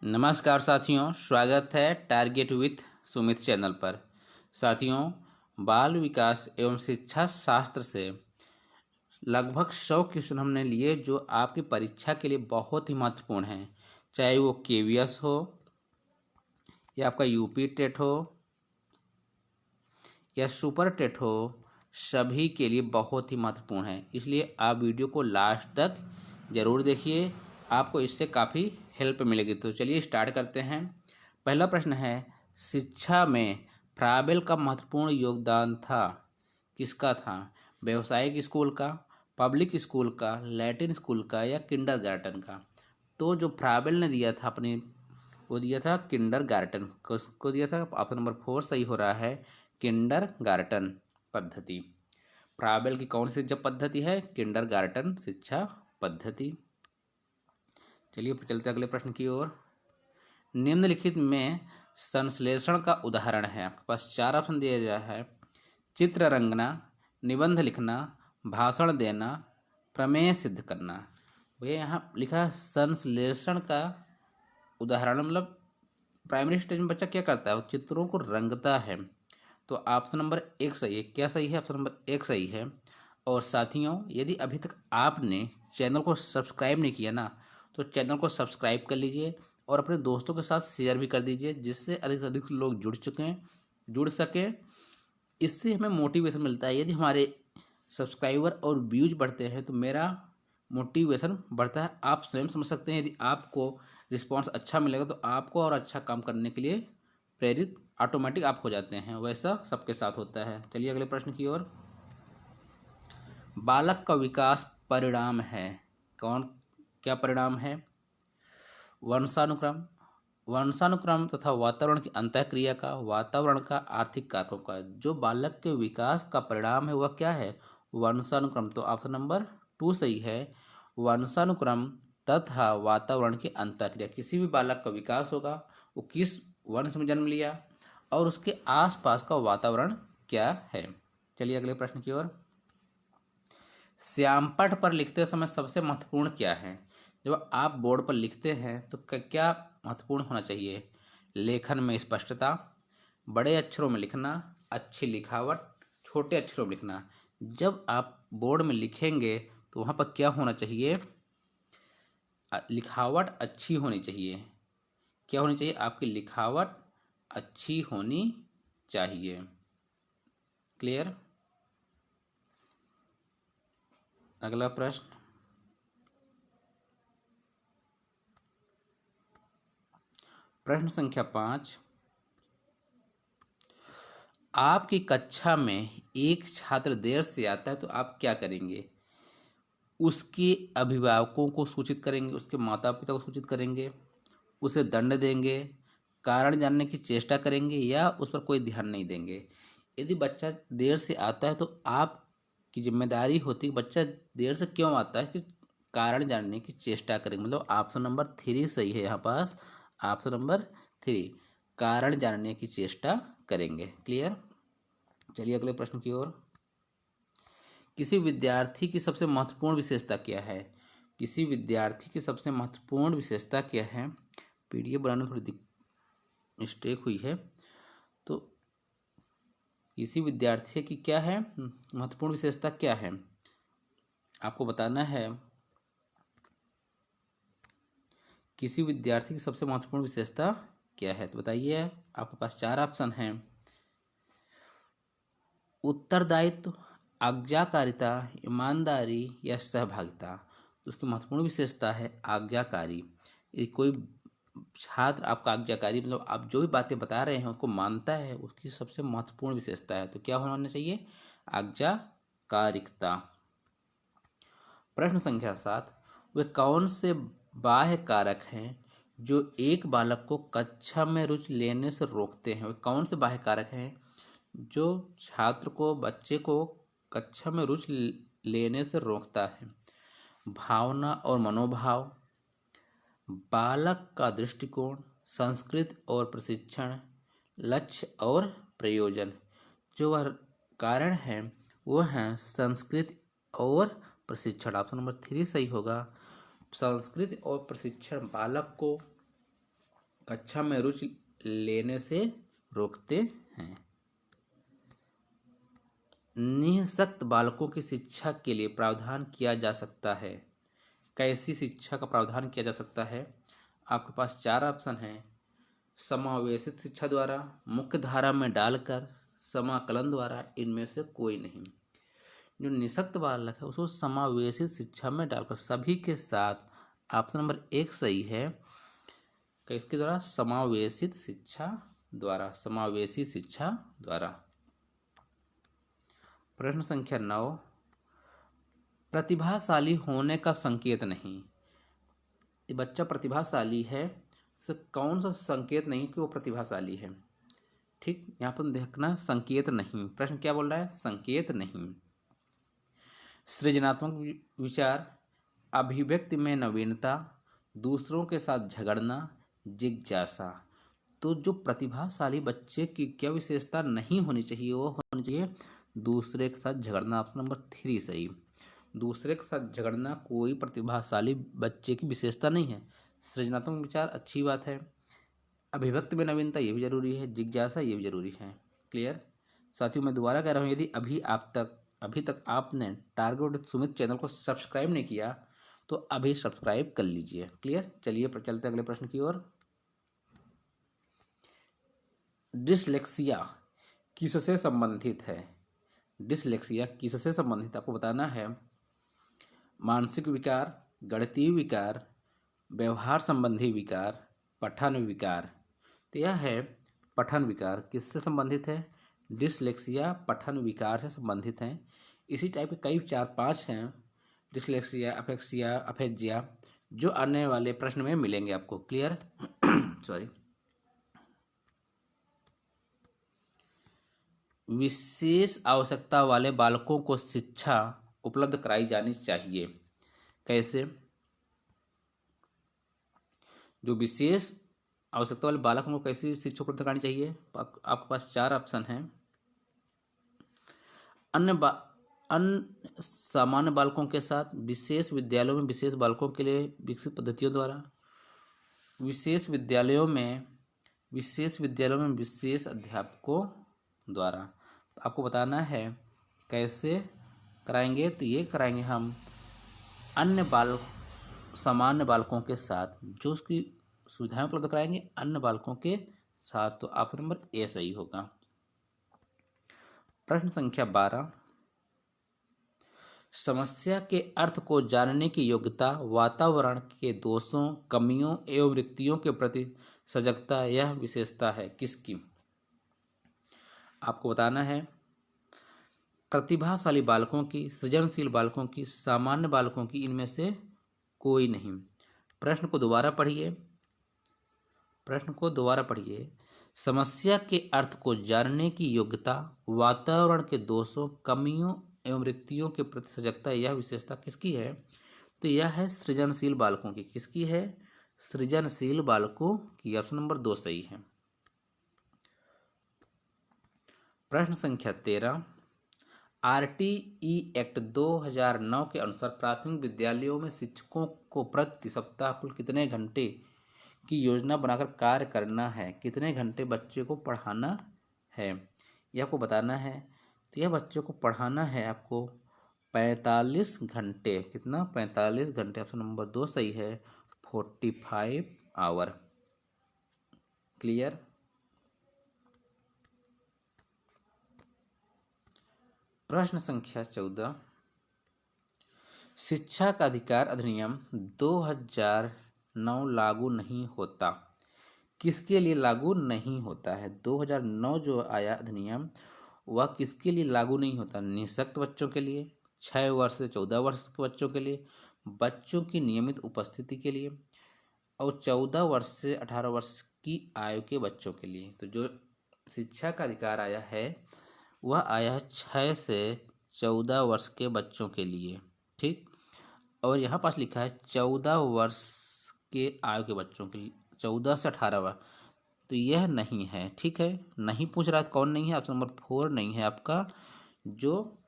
नमस्कार साथियों, स्वागत है टारगेट विथ सुमित चैनल पर। साथियों, बाल विकास एवं शिक्षा शास्त्र से लगभग 100 क्वेश्चन हमने लिए जो आपकी परीक्षा के लिए बहुत ही महत्वपूर्ण हैं। चाहे वो केवीएस हो या आपका यूपी टेट हो या सुपर टेट हो, सभी के लिए बहुत ही महत्वपूर्ण है। इसलिए आप वीडियो को लास्ट तक ज़रूर देखिए, आपको इससे काफ़ी हेल्प मिलेगी। तो चलिए स्टार्ट करते हैं। पहला प्रश्न है, शिक्षा में फ्राबेल का महत्वपूर्ण योगदान था, किसका था? व्यावसायिक स्कूल का, पब्लिक स्कूल का, लैटिन स्कूल का या किंडरगार्टन का? तो जो फ्राबेल ने दिया था अपनी, वो दिया था किंडरगार्टन को दिया था। ऑप्शन नंबर 4 सही हो रहा है, किंडरगार्टन पद्धति। फ्राबेल की कौन सी शिक्षा पद्धति है? किंडरगार्टन शिक्षा पद्धति। चलिए चलते अगले प्रश्न की ओर। निम्नलिखित में संश्लेषण का उदाहरण है। आपके पास 4 ऑप्शन दिया गया है। चित्र रंगना, निबंध लिखना, भाषण देना, प्रमेय सिद्ध करना। भैया यहाँ लिखा है संश्लेषण का उदाहरण, मतलब प्राइमरी स्टेज में बच्चा क्या करता है? वो चित्रों को रंगता है। तो ऑप्शन नंबर 1 सही है। क्या सही है? ऑप्शन नंबर 1 सही है। और साथियों, यदि अभी तक आपने चैनल को सब्सक्राइब नहीं किया ना, तो चैनल को सब्सक्राइब कर लीजिए और अपने दोस्तों के साथ शेयर भी कर दीजिए, जिससे अधिक से अधिक लोग जुड़ सकें। इससे हमें मोटिवेशन मिलता है। यदि हमारे सब्सक्राइबर और व्यूज बढ़ते हैं तो मेरा मोटिवेशन बढ़ता है। आप स्वयं समझ सकते हैं, यदि आपको रिस्पांस अच्छा मिलेगा तो आपको और अच्छा काम करने के लिए प्रेरित ऑटोमेटिक आप हो जाते हैं। वैसा सबके साथ होता है। चलिए अगले प्रश्न की ओर। बालक का विकास परिणाम है, क्या परिणाम है? वंशानुक्रम, वंशानुक्रम तथा वातावरण की अंतःक्रिया का, वातावरण का, आर्थिक कारकों का। जो बालक के विकास का परिणाम है वह क्या है? वंशानुक्रम। तो ऑप्शन नंबर 2 सही है। वंशानुक्रम तथा वातावरण की अंतःक्रिया। किसी भी बालक का विकास होगा, वो किस वंश में जन्म लिया और उसके आसपास का वातावरण क्या है। चलिए अगले प्रश्न की ओर। श्यामपट्ट पर लिखते समय सबसे महत्वपूर्ण क्या है? जब आप बोर्ड पर लिखते हैं तो क्या महत्वपूर्ण होना चाहिए? लेखन में स्पष्टता, बड़े अक्षरों में लिखना, अच्छी लिखावट, छोटे अक्षरों में लिखना। जब आप बोर्ड में लिखेंगे तो वहाँ पर क्या होना चाहिए? लिखावट अच्छी होनी चाहिए। क्या होनी चाहिए? आपकी लिखावट अच्छी होनी चाहिए। क्लियर? अगला प्रश्न, प्रश्न संख्या 5। आपकी कक्षा में एक छात्र देर से आता है तो आप क्या करेंगे? उसके अभिभावकों को सूचित करेंगे, उसके माता पिता को सूचित करेंगे, उसे दंड देंगे, कारण जानने की चेष्टा करेंगे या उस पर कोई ध्यान नहीं देंगे? यदि बच्चा देर से आता है तो आपकी जिम्मेदारी होती है बच्चा देर से क्यों आता है कि कारण जानने की चेष्टा करेंगे। मतलब ऑप्शन नंबर 3 सही है यहाँ पास। ऑप्शन नंबर 3, कारण जानने की चेष्टा करेंगे। क्लियर? चलिए अगले प्रश्न की ओर। किसी विद्यार्थी की सबसे महत्वपूर्ण विशेषता क्या है? किसी विद्यार्थी की सबसे महत्वपूर्ण विशेषता क्या है? पीडीएफ बनाने में थोड़ी मिस्टेक हुई है। तो किसी विद्यार्थी की क्या है महत्वपूर्ण विशेषता, क्या है आपको बताना है। किसी विद्यार्थी की सबसे महत्वपूर्ण विशेषता क्या है? तो बताइए। आपके पास 4 ऑप्शन हैं। उत्तरदायित्व, आज्ञाकारिता, ईमानदारी या सहभागिता। तो उसकी महत्वपूर्ण विशेषता है आज्ञाकारी। यदि कोई छात्र आपका आज्ञाकारी, मतलब आप जो भी बातें बता रहे हैं उसको मानता है, उसकी सबसे महत्वपूर्ण विशेषता है। तो क्या होना चाहिए? आज्ञाकारिता। प्रश्न संख्या 7। वे कौन से बाह्य कारक हैं जो एक बालक को कक्षा में रुचि लेने से रोकते हैं? वे कौन से बाह्य कारक हैं जो छात्र को, बच्चे को कक्षा में रुचि लेने से रोकता है? भावना और मनोभाव, बालक का दृष्टिकोण, संस्कृति और प्रशिक्षण, लक्ष्य और प्रयोजन। जो वह कारण है वो है संस्कृति और प्रशिक्षण। ऑप्शन नंबर 3 सही होगा। संस्कृति और प्रशिक्षण बालक को कक्षा में रुचि लेने से रोकते हैं। निःशक्त बालकों की शिक्षा के लिए प्रावधान किया जा सकता है। कैसी शिक्षा का प्रावधान किया जा सकता है? आपके पास 4 ऑप्शन हैं। समावेशित शिक्षा द्वारा, मुख्य धारा में डालकर, समाकलन द्वारा, इनमें से कोई नहीं। जो निःशक्त बालक है उसको समावेशित शिक्षा में डालकर, सभी के साथ। ऑप्शन नंबर 1 सही है। किसके द्वारा? समावेशित शिक्षा द्वारा, समावेशी शिक्षा द्वारा। प्रश्न संख्या 9, प्रतिभाशाली होने का संकेत नहीं। ये बच्चा प्रतिभाशाली है, इसे कौन सा संकेत नहीं कि वो प्रतिभाशाली है? ठीक, यहाँ पर देखना संकेत नहीं। प्रश्न क्या बोल रहा है? संकेत नहीं। सृजनात्मक विचार, अभिव्यक्ति में नवीनता, दूसरों के साथ झगड़ना, जिज्ञासा। तो जो प्रतिभाशाली बच्चे की क्या विशेषता नहीं होनी चाहिए? वो होनी चाहिए दूसरे के साथ झगड़ना। ऑप्शन नंबर 3 सही। दूसरे के साथ झगड़ना कोई प्रतिभाशाली बच्चे की विशेषता नहीं है। सृजनात्मक विचार अच्छी बात है, अभिव्यक्ति में नवीनता ये भी जरूरी है, जिज्ञासा ये भी जरूरी है। क्लियर साथियों, मैं दोबारा कह रहा हूँ, यदि अभी तक आपने टारगेट विद सुमित चैनल को सब्सक्राइब नहीं किया तो अभी सब्सक्राइब कर लीजिए। क्लियर, चलिए चलते अगले प्रश्न की ओर। डिसलेक्सिया किससे संबंधित है? डिसलेक्सिया किससे संबंधित आपको बताना है। मानसिक विकार, गणितीय विकार, व्यवहार संबंधी विकार, पठन विकार। तो यह है पठन विकार। किससे संबंधित है? डिसलेक्सिया पठन विकार से संबंधित हैं। इसी टाइप के कई 4-5 हैं, डिसलेक्सिया, अपेक्सिया, अफेजिया, जो आने वाले प्रश्न में मिलेंगे आपको। Clear sorry. विशेष आवश्यकता वाले बालकों को शिक्षा उपलब्ध कराई जानी चाहिए। कैसे? जो विशेष आवश्यकता वाले बालक को कैसी शिक्षा उपलब्ध करानी चाहिए? आपके पास 4 ऑप्शन हैं। अन्य सामान्य बालकों के साथ, विशेष विद्यालयों में विशेष बालकों के लिए विकसित पद्धतियों द्वारा, विशेष विद्यालयों में विशेष अध्यापकों द्वारा। आपको बताना है कैसे कराएंगे। तो ये कराएंगे हम सामान्य बालकों के साथ, जो उसकी सुविधाएं उपलब्ध कराएंगे अन्य बालकों के साथ। तो ऑप्शन नंबर ए सही होगा। प्रश्न संख्या 12, समस्या के अर्थ को जानने की योग्यता, वातावरण के दोषों, कमियों एवं रिक्तियों के प्रति सजगता, यह विशेषता है किसकी? आपको बताना है प्रतिभाशाली बालकों की, सृजनशील बालकों की, सामान्य बालकों की, इनमें से कोई नहीं। प्रश्न को दोबारा पढ़िए। समस्या के अर्थ को जानने की योग्यता, वातावरण के दोषों, कमियों एवं रिक्तियों के प्रति सजगता, यह विशेषता किसकी है? तो यह है सृजनशील बालकों की। किसकी है? सृजनशील बालकों की। ऑप्शन नंबर 2 सही है। प्रश्न संख्या 13, आरटीई एक्ट 2009 के अनुसार प्राथमिक विद्यालयों में शिक्षकों को प्रति सप्ताह कुल कितने घंटे की योजना बनाकर कार्य करना है? कितने घंटे बच्चे को पढ़ाना है, यह आपको बताना है। तो यह बच्चों को पढ़ाना है आपको 45 घंटे। कितना? 45 घंटे। ऑप्शन नंबर 2 सही है, 45 आवर। क्लियर। प्रश्न संख्या 14, शिक्षा का अधिकार अधिनियम 2009 लागू नहीं होता। किसके लिए लागू नहीं होता है? 2009 जो आया अधिनियम, वह किसके लिए लागू नहीं होता? निःशक्त बच्चों के लिए, 6 वर्ष से 14 वर्ष के बच्चों के लिए, बच्चों की नियमित उपस्थिति के लिए, और 14 वर्ष से 18 वर्ष की आयु के बच्चों के लिए। तो जो शिक्षा का अधिकार आया है वह आया है 6 से 14 वर्ष के बच्चों के लिए। ठीक, और यहाँ पास लिखा है 14 वर्ष के आयु के बच्चों के लिए, 14 से 18 वर्ष। तो यह नहीं है। ठीक है, नहीं पूछ रहा है कौन नहीं है? ऑप्शन नंबर 4 नहीं है आपका, जो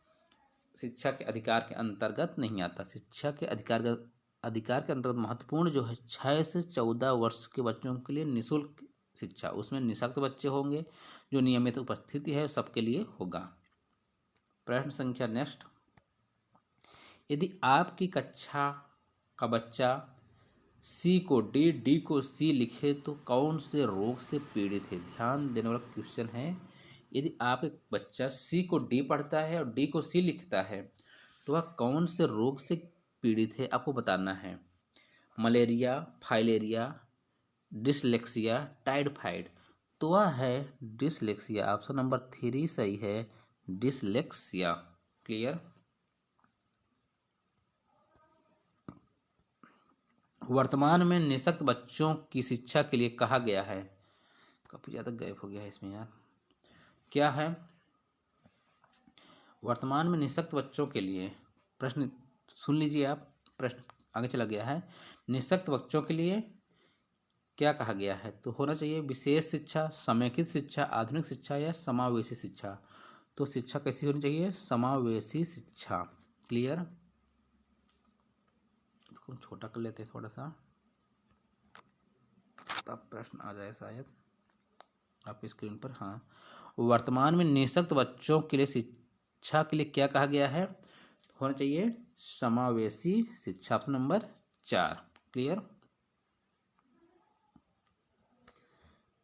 शिक्षा के अधिकार के अंतर्गत नहीं आता। शिक्षा के अधिकार अधिकार के अंतर्गत महत्वपूर्ण जो है 6 से 14 वर्ष के बच्चों के लिए निःशुल्क शिक्षा, उसमें निःशक्त बच्चे होंगे, जो नियमित उपस्थिति है सबके लिए होगा। प्रश्न संख्या नेक्स्ट, यदि आपकी कक्षा का बच्चा सी को डी, डी को सी लिखे तो कौन से रोग से पीड़ित है? ध्यान देने वाला क्वेश्चन है। यदि आप एक बच्चा सी को डी पढ़ता है और डी को सी लिखता है तो वह कौन से रोग से पीड़ित है आपको बताना है। Malaria, filaria, dyslexia, typhoid. तो वह है डिसलेक्सिया। ऑप्शन नंबर 3 सही है, डिसलेक्सिया। क्लियर। वर्तमान में निःशक्त बच्चों की शिक्षा के लिए कहा गया है, काफी ज्यादा गैप हो गया है इसमें यार, क्या है? वर्तमान में निःशक्त बच्चों के लिए, प्रश्न सुन लीजिए आप, प्रश्न आगे चला गया है। निःशक्त बच्चों के लिए क्या कहा गया है? तो होना चाहिए विशेष शिक्षा, समेकित शिक्षा, आधुनिक शिक्षा या समावेशी शिक्षा। तो शिक्षा कैसी होनी चाहिए? समावेशी शिक्षा। क्लियर। इसको छोटा कर लेते हैं थोड़ा सा, तब प्रश्न आ जाए शायद आपकी स्क्रीन पर। हाँ, वर्तमान में निःशक्त बच्चों के लिए शिक्षा के लिए क्या कहा गया है? होना चाहिए समावेशी शिक्षा। Option number 4। क्लियर।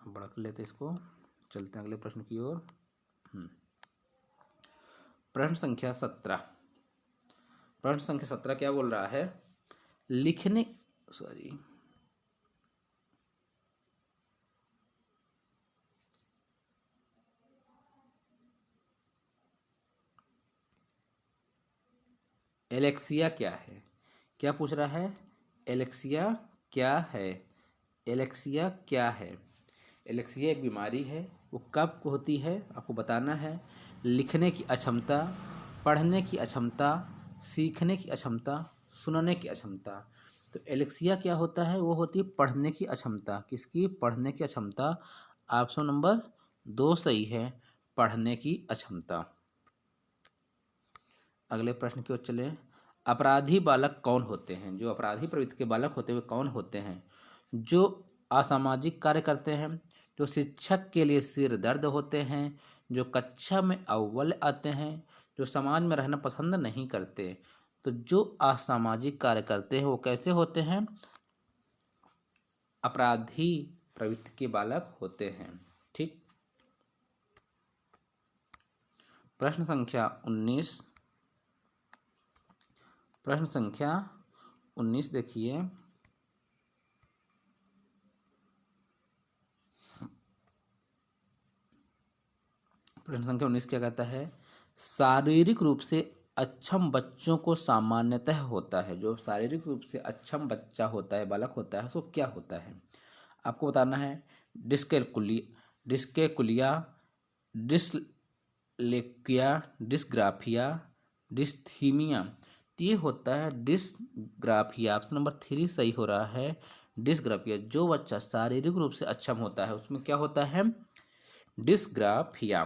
बड़ा कर लेते इसको, चलते हैं अगले प्रश्न की ओर। प्रश्न संख्या 17। प्रश्न संख्या 17 क्या बोल रहा है? लिखने, सॉरी, एलेक्सिया क्या है? क्या पूछ रहा है? एलेक्सिया क्या है? एलेक्सिया क्या है? एलेक्सिया एक बीमारी है, वो कब होती है आपको बताना है। लिखने की अक्षमता, पढ़ने की अक्षमता, सीखने की अक्षमता, सुनने की अक्षमता। तो एलेक्सिया क्या होता है? वो होती है पढ़ने की अक्षमता। किसकी? पढ़ने की अक्षमता। ऑप्शन नंबर 2 सही है, पढ़ने की अक्षमता। अगले प्रश्न की ओर चले। अपराधी बालक कौन होते हैं? जो अपराधी प्रवृत्ति के बालक होते हैं वे कौन होते हैं? जो असामाजिक कार्य करते हैं, जो शिक्षक के लिए सिर दर्द होते हैं, जो कक्षा में अव्वल आते हैं, जो समाज में रहना पसंद नहीं करते। तो जो असामाजिक कार्य करते हैं वो कैसे होते हैं? अपराधी प्रवृत्ति के बालक होते हैं। ठीक। प्रश्न संख्या 19। प्रश्न संख्या 19 देखिए। प्रश्न संख्या 19 क्या कहता है? शारीरिक रूप से अक्षम बच्चों को सामान्यतः होता है, जो शारीरिक रूप से अक्षम बच्चा होता है, बालक होता है, उसको क्या होता है आपको बताना है। डिस्कैकुलिया, डिसलेक्सिया, डिस्ग्राफिया, डिस्थीमिया। ये होता है डिस्ग्राफिया। ऑप्शन नंबर 3 सही हो रहा है, डिस्ग्राफिया। जो बच्चा शारीरिक रूप से अक्षम होता है उसमें क्या होता है? डिस्ग्राफिया।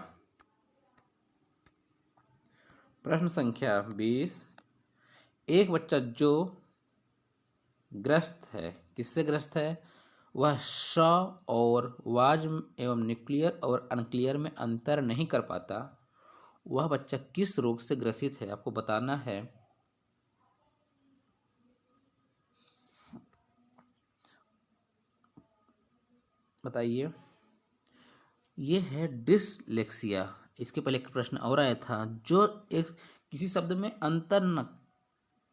प्रश्न संख्या 20। एक बच्चा जो ग्रस्त है, किससे ग्रस्त है? वह श और वाज एवं न्यूक्लियर और अनक्लियर में अंतर नहीं कर पाता, वह बच्चा किस रोग से ग्रसित है आपको बताना है। बताइए। ये है डिसलेक्सिया। इसके पहले एक प्रश्न और आया था, जो एक किसी शब्द में अंतर न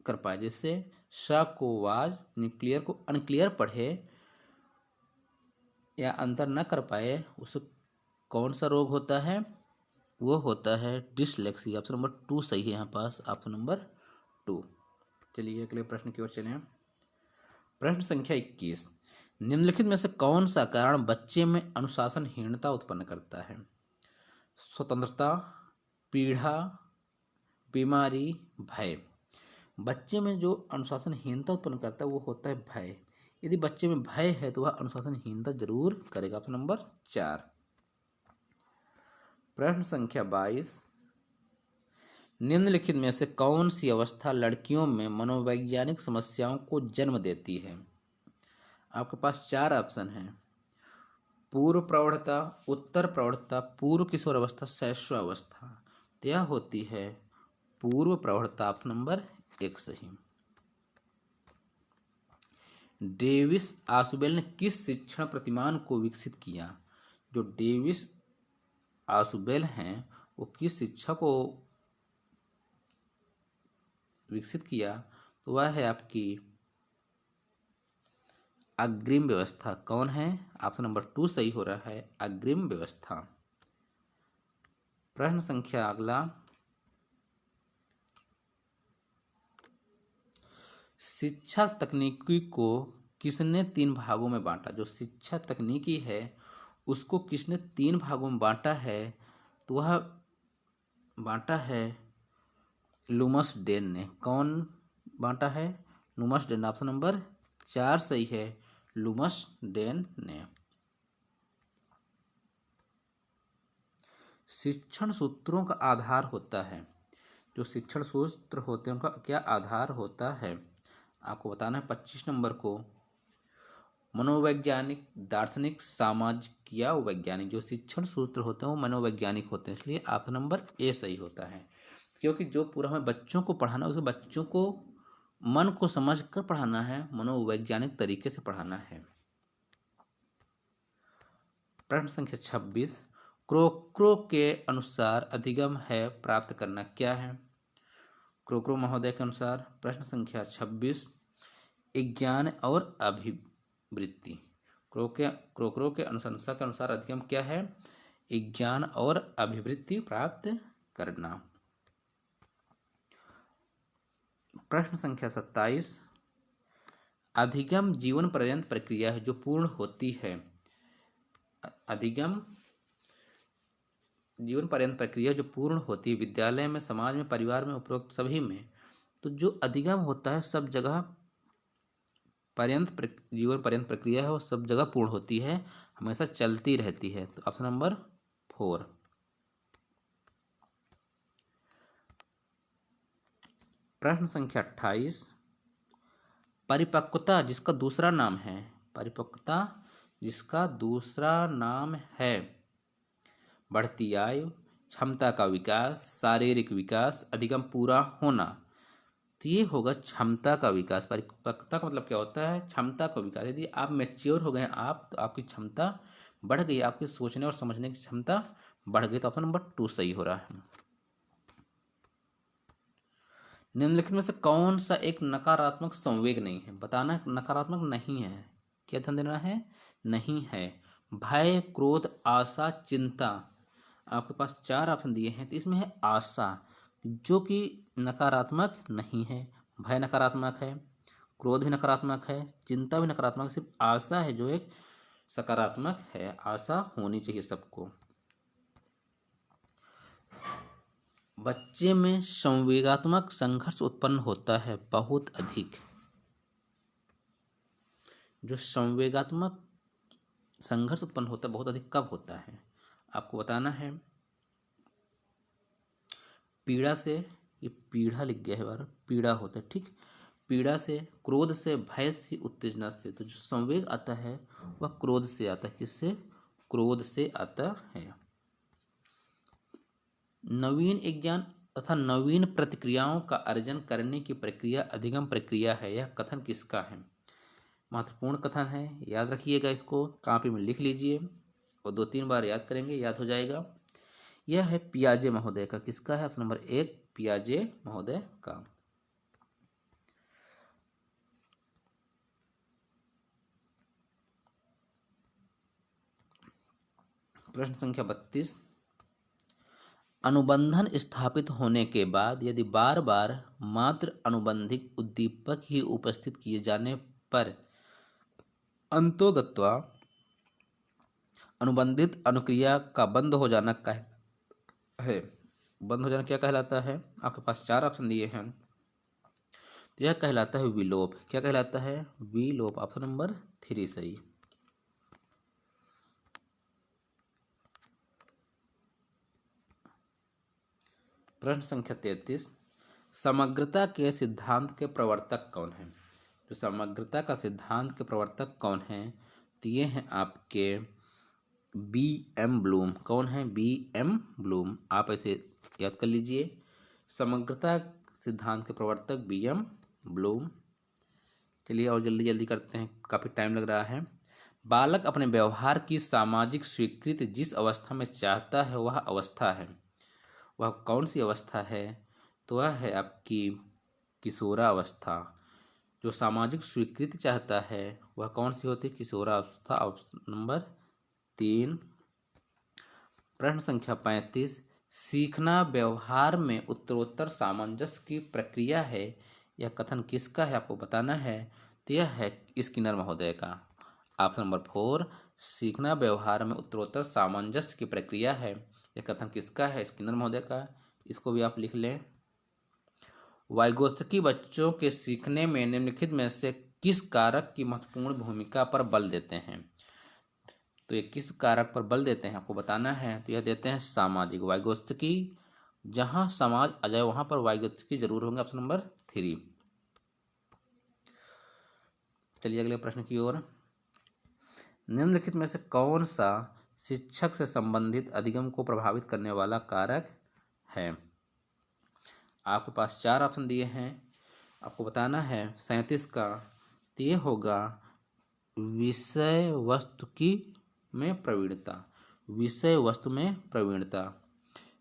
कर पाए, जैसे श को वाज, न्यूक्लियर को अनक्लियर पढ़े या अंतर न कर पाए, उसे कौन सा रोग होता है? वो होता है डिसलेक्सिया। ऑप्शन नंबर 2 सही है यहाँ पास, ऑप्शन नंबर 2। चलिए अगले प्रश्न की ओर चलें। प्रश्न संख्या 21। निम्नलिखित में से कौन सा कारण बच्चे में अनुशासनहीनता उत्पन्न करता है? स्वतंत्रता, पीड़ा, बीमारी, भय। बच्चे में जो अनुशासनहीनता उत्पन्न करता है वो होता है भय। यदि बच्चे में भय है तो वह अनुशासनहीनता जरूर करेगा। Option number 4। प्रश्न संख्या 22। निम्नलिखित में से कौन सी अवस्था लड़कियों में मनोवैज्ञानिक समस्याओं को जन्म देती है? आपके पास 4 ऑप्शन हैं। पूर्व प्रौढ़ता, उत्तर प्रौढ़ता, पूर्व किशोर अवस्था, शैशवावस्था। तो यह होती है पूर्व प्रौढ़ता। ऑप्शन नंबर 1 सही। डेविस आसुबेल ने किस शिक्षण प्रतिमान को विकसित किया? जो डेविस आसुबेल हैं वो किस शिक्षा को विकसित किया? तो वह है आपकी अग्रिम व्यवस्था। कौन है? ऑप्शन नंबर 2 सही हो रहा है, अग्रिम व्यवस्था। प्रश्न संख्या अगला, शिक्षा तकनीकी को किसने 3 भागों में बांटा? जो शिक्षा तकनीकी है उसको किसने 3 भागों में बांटा है? तो वह बांटा है लूमस डेन ने। कौन बांटा है? लूमस डेन। ऑप्शन नंबर 4 सही है, लूमस डेन ने। शिक्षण सूत्रों का आधार होता है। जो शिक्षण सूत्र होते हैं उनका क्या आधार होता है? आपको बताना है 25 नंबर को। मनोवैज्ञानिक, दार्शनिक, सामाजिक या वैज्ञानिक। जो शिक्षण सूत्र होते हैं वो मनोवैज्ञानिक होते हैं, इसलिए ऑप्शन नंबर ए सही होता है। क्योंकि जो पूरा हमें बच्चों को पढ़ाना है, उसे बच्चों को मन को समझ कर पढ़ाना है, मनोवैज्ञानिक तरीके से पढ़ाना है। प्रश्न संख्या 26, क्रोक्रो के अनुसार अधिगम है प्राप्त करना क्या है? क्रोक्रो महोदय के अनुसार प्रश्न संख्या 26, ज्ञान और अभिवृत्ति। क्रोक्रो के अनुशंसा के अनुसार अधिगम क्या है? ज्ञान और अभिवृत्ति प्राप्त करना। प्रश्न संख्या 27, अधिगम जीवन पर्यंत प्रक्रिया है जो पूर्ण होती है। अधिगम जीवन पर्यंत प्रक्रिया जो पूर्ण होती है, विद्यालय में, समाज में, परिवार में, उपरोक्त सभी में। तो जो अधिगम होता है सब जगह जीवन पर्यंत प्रक्रिया है वो सब जगह पूर्ण होती है, हमेशा चलती रहती है। तो ऑप्शन नंबर 4। प्रश्न संख्या 28, परिपक्वता जिसका दूसरा नाम है, परिपक्वता जिसका दूसरा नाम है बढ़ती आयु, क्षमता का विकास, शारीरिक विकास, अधिगम पूरा होना। तो ये होगा क्षमता का विकास। परिपक्वता का मतलब क्या होता है? क्षमता का विकास। यदि आप मैच्योर हो गए आप, तो आपकी क्षमता बढ़ गई, आपकी सोचने और समझने की क्षमता बढ़ गई। तो ऑप्शन नंबर 2 सही हो रहा है। निम्नलिखित में से कौन सा एक नकारात्मक संवेग नहीं है? बताना है नकारात्मक नहीं है। क्या ध्यान देना है? नहीं है। भय, क्रोध, आशा, चिंता। आपके पास 4 ऑप्शन दिए हैं, तो इसमें है आशा जो कि नकारात्मक नहीं है, भय नकारात्मक है, क्रोध भी नकारात्मक है, चिंता भी नकारात्मक, सिर्फ आशा है जो एक सकारात्मक है। आशा होनी चाहिए सबको। बच्चे में संवेगात्मक संघर्ष उत्पन्न होता है बहुत अधिक। जो संवेगात्मक संघर्ष उत्पन्न होता है बहुत अधिक कब होता है? आपको बताना है पीड़ा से, ये पीड़ा लिख गया है बार, पीड़ा होता है, ठीक। पीड़ा से, क्रोध से, भय से, उत्तेजना से। तो जो संवेग आता है वह क्रोध से आता है। किससे? क्रोध से आता है। नवीन ज्ञान तथा नवीन प्रतिक्रियाओं का अर्जन करने की प्रक्रिया अधिगम प्रक्रिया है। यह कथन किसका है? महत्वपूर्ण कथन है, याद रखिएगा, इसको कॉपी में लिख लीजिए और 2-3 बार याद करेंगे, याद हो जाएगा। यह है पियाजे महोदय का। किसका है? ऑप्शन नंबर 1 पियाजे महोदय का। प्रश्न संख्या 32, अनुबंधन स्थापित होने के बाद यदि बार बार मात्र अनुबंधित उद्दीपक ही उपस्थित किए जाने पर अंतोगत्वा अनुबंधित अनुक्रिया का बंद हो जाना है। बंद हो जाना क्या कहलाता है? आपके पास 4 ऑप्शन दिए हैं, तो यह कहलाता है विलोप। क्या कहलाता है? विलोप। ऑप्शन नंबर 3 सही। प्रश्न संख्या 33, समग्रता के सिद्धांत के प्रवर्तक कौन हैं? तो समग्रता का सिद्धांत के प्रवर्तक कौन हैं? तो ये हैं आपके बी एम ब्लूम। कौन है? B M Bloom. आप ऐसे याद कर लीजिए, समग्रता सिद्धांत के प्रवर्तक बी एम ब्लूम। चलिए और जल्दी जल्दी करते हैं, काफ़ी टाइम लग रहा है। बालक अपने व्यवहार की सामाजिक स्वीकृति जिस अवस्था में चाहता है वह अवस्था है। वह कौन सी अवस्था है? तो वह है आपकी किशोरावस्था। जो सामाजिक स्वीकृति चाहता है वह कौन सी होती है? किशोरावस्था। Option number 3। प्रश्न संख्या 35, सीखना व्यवहार में उत्तरोत्तर सामंजस्य की प्रक्रिया है। यह कथन किसका है? आपको बताना है। तो यह है स्किनर महोदय का। ऑप्शन नंबर 4, सीखना व्यवहार में उत्तरोत्तर सामंजस्य की प्रक्रिया है। यह कथन किसका है? स्किनर महोदय का। इसको भी आप लिख लें। वाइगोत्स्की बच्चों के सीखने में निम्नलिखित में से किस कारक की महत्वपूर्ण भूमिका पर बल देते हैं? तो ये किस कारक पर बल देते हैं आपको बताना है। तो यह देते हैं सामाजिक। वाइगोत्स्की, जहां समाज आ जाए वहां पर वाइगोत्स्की जरूर होंगे। Option number 3। चलिए अगले प्रश्न की ओर। निम्नलिखित में से कौन सा शिक्षक से संबंधित अधिगम को प्रभावित करने वाला कारक है? आपके पास 4 ऑप्शन दिए हैं, आपको बताना है 37 का। तो ये होगा विषय वस्तु की में प्रवीणता। विषय वस्तु में प्रवीणता।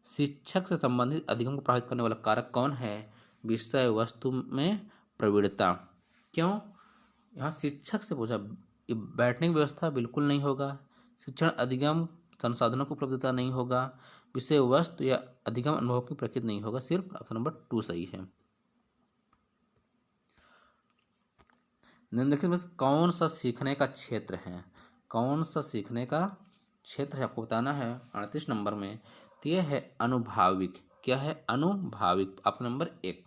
शिक्षक से संबंधित अधिगम को प्रभावित करने वाला कारक कौन है? विषय वस्तु में प्रवीणता। क्यों? यहाँ शिक्षक से पूछा। बैठने की व्यवस्था बिल्कुल नहीं होगा, शिक्षण अधिगम संसाधनों की उपलब्धता नहीं होगा, विषय वस्तु या अधिगम अनुभव की प्रकृति नहीं होगा। सिर्फ ऑप्शन नंबर 2 सही है। निम्नलिखित में से कौन सा सीखने का क्षेत्र है? कौन सा सीखने का क्षेत्र है आपको बताना है 38 नंबर में। तो यह है अनुभाविक। क्या है? अनुभाविक। Option number 1।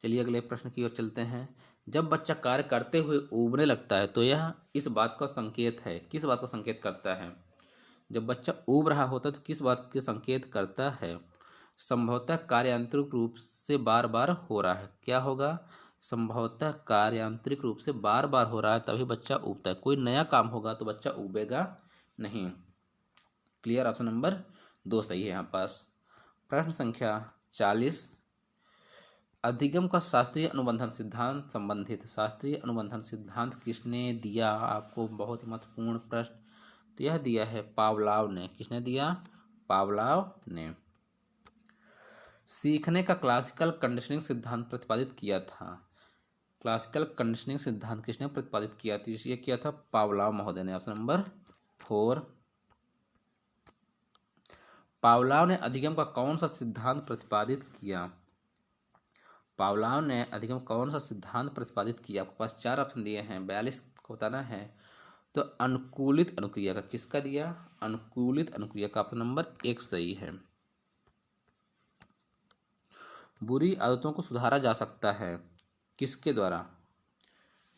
चलिए अगले प्रश्न की ओर चलते हैं। जब बच्चा कार्य करते हुए ऊबने लगता है तो यह इस बात का संकेत है। किस बात का संकेत करता है? जब बच्चा ऊब रहा होता है तो किस बात के संकेत करता है? संभवतः कार्यांतरिक रूप से बार बार हो रहा है। क्या होगा? संभवतः कार्यांतरिक रूप से बार बार हो रहा है तभी बच्चा ऊबता है। कोई नया काम होगा तो बच्चा ऊबेगा नहीं। क्लियर? ऑप्शन नंबर 2 सही है यहाँ पास। प्रश्न संख्या 40, अधिगम का शास्त्रीय अनुबंधन सिद्धांत संबंधित। शास्त्रीय अनुबंधन सिद्धांत किसने दिया? आपको बहुत ही महत्वपूर्ण प्रश्न। तो यह दिया है पावलाव ने। किसने दिया? पावलाव ने। सीखने का क्लासिकल कंडीशनिंग सिद्धांत प्रतिपादित किया था। क्लासिकल कंडीशनिंग सिद्धांत किसने प्रतिपादित किया था? ये किया था पावलाव महोदय ने। Option number 4। पावलाव ने अधिगम का कौन सा सिद्धांत प्रतिपादित किया? पावलाव ने अधिगम कौन सा सिद्धांत प्रतिपादित किया? आपके पास 4 ऑप्शन दिए हैं, 42 को बताना है। तो अनुकूलित अनुक्रिया का। किसका दिया? अनुकूलित अनुक्रिया का। ऑप्शन नंबर 1 सही है। बुरी आदतों को सुधारा जा सकता है किसके द्वारा?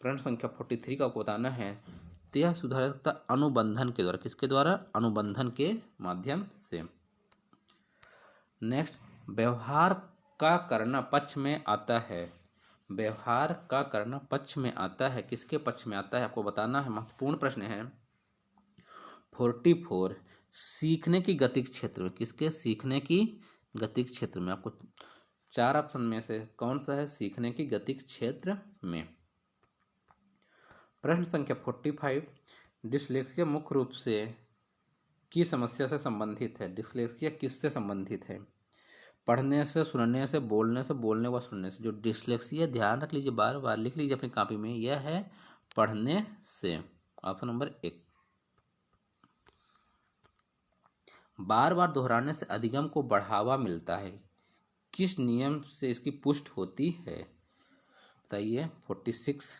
प्रश्न संख्या 43 का आपको बताना है। तो यह सुधारा जा सकता अनुबंधन के द्वारा। किसके द्वारा? अनुबंधन के माध्यम से। नेक्स्ट, व्यवहार का करना पक्ष में आता है। व्यवहार का करना पक्ष में आता है। किसके पक्ष में आता है आपको बताना है। महत्वपूर्ण प्रश्न है। 44, सीखने की गतिक क्षेत्र में। किसके? सीखने की गतिक क्षेत्र में। आपको 4 ऑप्शन में से कौन सा है सीखने की गतिक क्षेत्र में? प्रश्न संख्या 45, डिसलेक्सिया मुख्य रूप से की समस्या से संबंधित है। डिसलेक्सिया किससे संबंधित है? पढ़ने से, सुनने से, बोलने से, बोलने व सुनने से। जो डिसलेक्सिया, ध्यान रख लीजिए, बार बार लिख लीजिए अपनी कॉपी में, यह है पढ़ने से। Option number 1। बार बार दोहराने से अधिगम को बढ़ावा मिलता है। किस नियम से इसकी पुष्टि होती है बताइए? 46।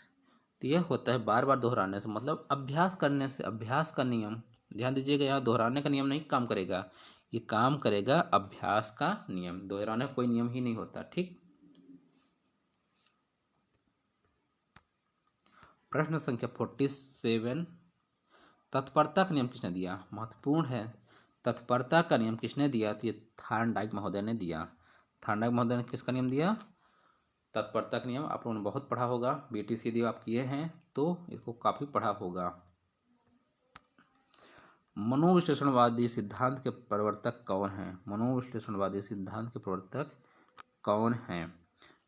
तो यह होता है बार बार दोहराने से, मतलब अभ्यास करने से। अभ्यास का नियम, ध्यान दीजिएगा, यहाँ दोहराने का नियम नहीं काम करेगा, ये काम करेगा अभ्यास का नियम। दोहराने का कोई नियम ही नहीं होता। ठीक। प्रश्न संख्या 47, तत्परता का नियम किसने दिया? महत्वपूर्ण है। तत्परता का नियम किसने दिया? तो ये थॉर्नडाइक महोदय ने दिया। थॉर्नडाइक महोदय ने किसका नियम दिया? तत्परता का नियम। आप लोगों ने बहुत पढ़ा होगा, बीटीसी यदि आप किए हैं तो इसको काफ़ी पढ़ा होगा। मनोविश्लेषणवादी सिद्धांत के प्रवर्तक कौन हैं? मनोविश्लेषणवादी सिद्धांत के प्रवर्तक कौन हैं?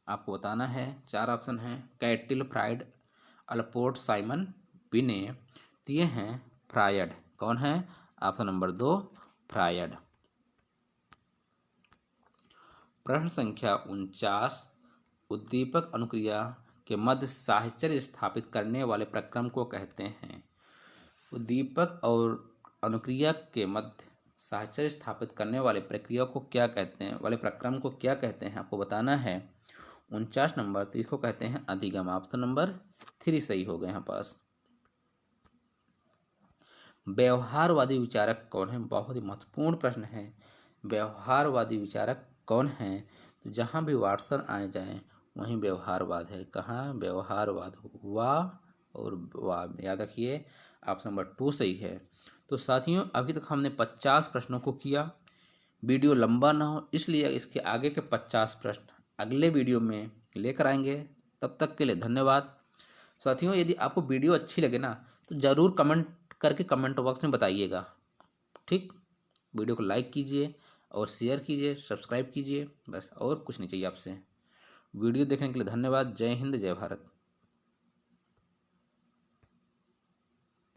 आपको बताना है। 4 ऑप्शन हैं, कैटिल, फ्रायड, अल्पोर्ट, साइमन, बिने। तो ये हैं फ्रायड। कौन है? Option number 2 Freud. प्रश्न संख्या 49, उद्दीपक अनुक्रिया के मध्य साहचर्य स्थापित करने वाले प्रक्रम को कहते हैं। उद्दीपक और अनुक्रिया के मध्य साहचर्य स्थापित करने वाले प्रक्रिया को क्या कहते हैं, वाले प्रक्रम को क्या कहते हैं? आपको बताना है। 49 नंबर, तो इसको कहते हैं अधिगम। ऑप्शन नंबर 3 सही हो गए यहाँ पास। व्यवहारवादी विचारक कौन है? बहुत ही महत्वपूर्ण प्रश्न है। व्यवहारवादी विचारक कौन है? तो जहाँ भी वाटसन आए जाए वहीं व्यवहारवाद है। कहाँ? व्यवहारवाद। वाह और वाह, याद रखिए। ऑप्शन नंबर 2 सही है। तो साथियों, अभी तक हमने 50 प्रश्नों को किया। वीडियो लंबा ना हो इसलिए इसके आगे के 50 प्रश्न अगले वीडियो में लेकर आएंगे। तब तक के लिए धन्यवाद। साथियों, यदि आपको वीडियो अच्छी लगे ना तो ज़रूर कमेंट करके कमेंट बॉक्स में बताइएगा। ठीक, वीडियो को लाइक कीजिए और शेयर कीजिए, सब्सक्राइब कीजिए, बस और कुछ नहीं चाहिए आपसे। वीडियो देखने के लिए धन्यवाद। जय हिंद, जय भारत।